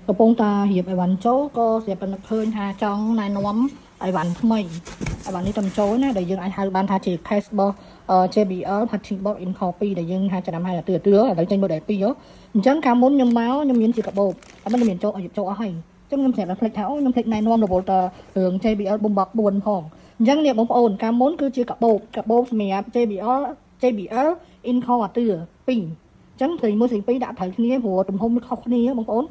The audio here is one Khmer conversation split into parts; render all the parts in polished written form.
កំពុងតែរៀបអីវ៉ាន់ចូលក៏ស្រាប់តែឃើញថាចង់ណែនាំអីវ៉ាន់ថ្មីអីវ៉ាន់នេះតែចូលណាដែលយើងអាចហៅបានថាជា case របស់ JBL Parting Box in Copy ដែលយើងហៅចំណាំហៅទៅឥឡូវចេញ model 2អញ្ចឹងកាលមុនខ្ញុំមកខ្ញុំមានជាកាបូបតែមិនមានចូលឲ្យចូលអស់ហើយអញ្ចឹងខ្ញុំស្រាប់តែភ្លេចថាអូខ្ញុំភ្លេចណែនាំរវល់តរឿង JBL Boombox 4ផងអញ្ចឹងនេះបងប្អូនកាលមុនគឺជាកាបូបសម្រាប់ JBL in Copy 2អញ្ចឹងស្រីមួយស្រីពីរដាក់ត្រូវគ្នាព្រោះទំហំវាខុសគ្នាបងប្អូន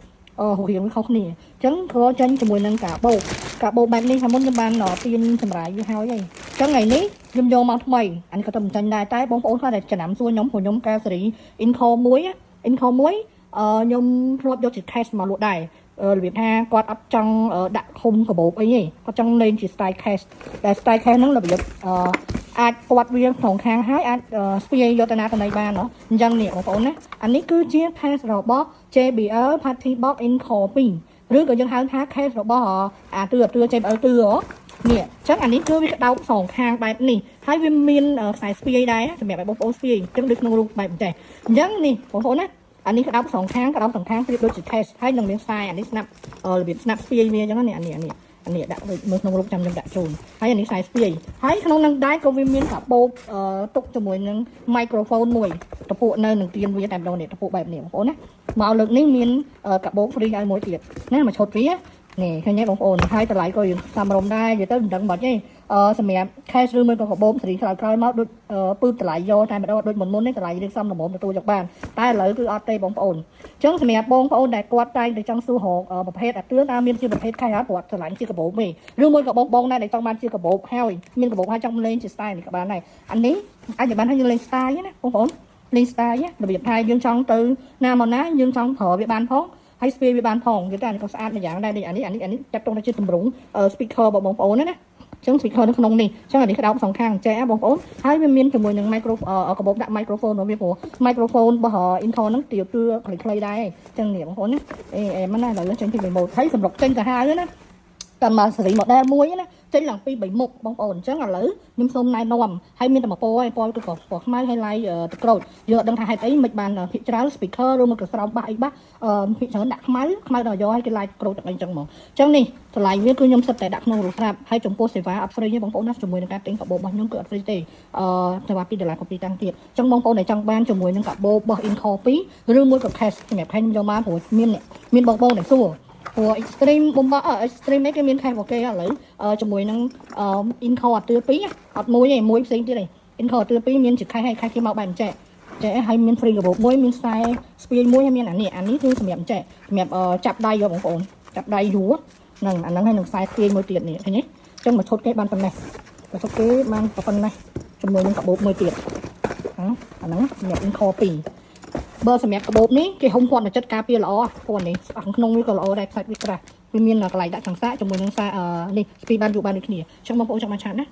រៀងខុសគ្នាអញ្ចឹងក៏ចេញជាមួយនឹងកាបូបបែបនេះខាងមុនខ្ញុំបានទាញសម្រាប់វាហើយអញ្ចឹងថ្ងៃនេះខ្ញុំយកមកថ្មីអានេះក៏ទៅមិនចាញ់ដែរតែបងប្អូនគាត់តែចំណាំសួរខ្ញុំព្រោះខ្ញុំកែសេរី Inco 1ខ្ញុំធ្លាប់យកជា case មកលក់ដែររបៀបថាគាត់អត់ចង់ដាក់ឃុំកាបូបអីទេគាត់ចង់លេងជា style case តែ style case ហ្នឹងរបៀបអាចគាត់វាក្នុងខាងហើយអាចស្ពាយយកទៅណាទៅណីបានអញ្ចឹងនេះបងប្អូនណាអានេះគឺជា case របស់ JBL Party Box in Copy ឬក៏យើងហៅថា case របស់ទឿ JBL ទឿនេះអញ្ចឹងអានេះគឺវាក្តោបសងខាងបែបនេះហើយវាមានខ្សែស្ពាយដែរសម្រាប់ឲ្យបងប្អូនស្ពាយអញ្ចឹងដូចក្នុងរូបបែបនេះអញ្ចឹងនេះបងប្អូនណាអានេះក្តោបសងខាងប្រៀបដូចជា case ហើយនឹងមានខ្សែអានេះស្នាប់របៀបស្នាប់ស្ពាយវាអញ្ចឹងនេះអានេះដាក់ដូចមើលក្នុងរូបចាំខ្ញុំដាក់ជូនហើយអានេះខ្សែស្ពាយហើយក្នុងនឹងដែរក៏វាមានកាបូបទុកជាមួយនឹង microphone មួយតពុកនៅនឹងទៀនវាតែម្ដងនេះតពុកបែបនេះបងប្អូនណាមកលើកនេះមានកាបូប free ឲ្យមួយទៀតណាមកឈុតវានេះឃើញទេបងប្អូនហើយតម្លៃក៏យើងតាមរំដែរនិយាយទៅមិនដឹងបាត់ទេសម្រាប់ cash ឬមួយក៏កាបូបសេរីក្រោយមកដូចពឺតម្លៃយកតែម្ដងដូចមុននេះតម្លៃរៀងសមល្មមទទួលយកបានតែឥឡូវគឺអត់ទេបងប្អូនអញ្ចឹងសម្រាប់បងប្អូនដែលគាត់តែងតែចង់សួររកប្រភេទអាទឿនមានជាប្រភេទ cash ហើយគាត់ឆ្លាញ់ជាកាបូបទេឬមួយក៏បងដែលចង់បានជាកាបូបហើយមានកាបូបហើយចង់លេងជា style នេះក៏បានដែរអានេះអាចបានឲ្យយើងលេង style ណាបងប្អូនលេង style របៀបថាយើងចង់ទៅណាមកណាយើងចង់ប្រើវាបានផងហើយស្ពាយវាបានផងគេតែអានេះក៏ស្អាតមួយយ៉ាងដែរអានេះចាប់តុងទៅជាទម្រង់ speaker របស់បងប្អូនណាអញ្ចឹង speaker នៅក្នុងនេះអញ្ចឹងអានេះក្តោបសងខាងចែបងប្អូនហើយវាមានជាមួយនឹង កាបូបដាក់ microphone របស់វាព្រោះ microphone របស់ Inco ហ្នឹងទាបខ្លីៗដែរអញ្ចឹងនេះបងប្អូនណាអេមិនណាឥឡូវចេញពីremoteហើយសម្រាប់ចេញទៅហើយណាតាមមកសេរី model មួយណាចេញឡើងពី3មុខបងប្អូនអញ្ចឹងឥឡូវខ្ញុំសូមណែនាំហើយមានតែមួយពណ៌ឯងពណ៌គឺពណ៌ខ្មៅហើយឡាយទឹកក្រូចយកដឹងថាហេតុអីមិនបានភាគច្រើន speaker ឬមកក៏ស្រោមបាសអីបាសភាគច្រើនដាក់ខ្មៅដល់យកឲ្យគេឡាយក្រូចទឹកអីអញ្ចឹងហ្មងអញ្ចឹងនេះតម្លៃវាគឺខ្ញុំសិតតែដាក់ក្នុងរូបស្រាប់ហើយចំពោះសេវាអត់ free ទេបងប្អូនណាជាមួយនឹងការទិញកាបូបរបស់ខ្ញុំគឺអត់ free ទេសេវា$2 copy តាំងទៀតអញ្ចឹងបងប្អូនដែលចង់បានជាមួយនឹងកាបូបរបស់ Inco 2ឬមួយក៏ cash សម្រាប់ខ្ញុំយកមកព្រោះមានបងប្អូនដែលសួរព្រោះ extreme បំបោះ extreme គេមាន cash របស់គេឥឡូវជាមួយនឹង Inco អត់ទឿ2អត់មួយទេមួយផ្សេងទៀតទេ Inco អត់ទឿ2មានជា cash ហើយ cash គេមកបែបចែកហើយមាន free កាបូបមួយមានខ្សែស្ពាយមួយហើយមានអានេះគឺសម្រាប់ចែកសម្រាប់ចាប់ដៃយកបងប្អូនចាប់ដៃយួរហ្នឹងអាហ្នឹងហើយនឹងខ្សែស្ពាយមួយទៀតនេះឃើញទេអញ្ចឹងមកឈុតគេបានប៉ុណ្ណេះមកឈុតគេបានប៉ុណ្ណេះជាមួយនឹងកាបូបមួយទៀតអាហ្នឹងសម្រាប់ Inco 2បើសម្រាប់កាបូបនេះគេហុំគាត់មកចិត្តការពារល្អគាត់នេះខាងក្នុងវាក៏ល្អដែរខ្សាច់វាក្រាស់វាមានកន្លែងដាក់ចង្សាជាមួយនឹងនេះស្ពីបានយូរបានដូចគ្នាអញ្ចឹងបងប្អូនចង់បានឆាតណា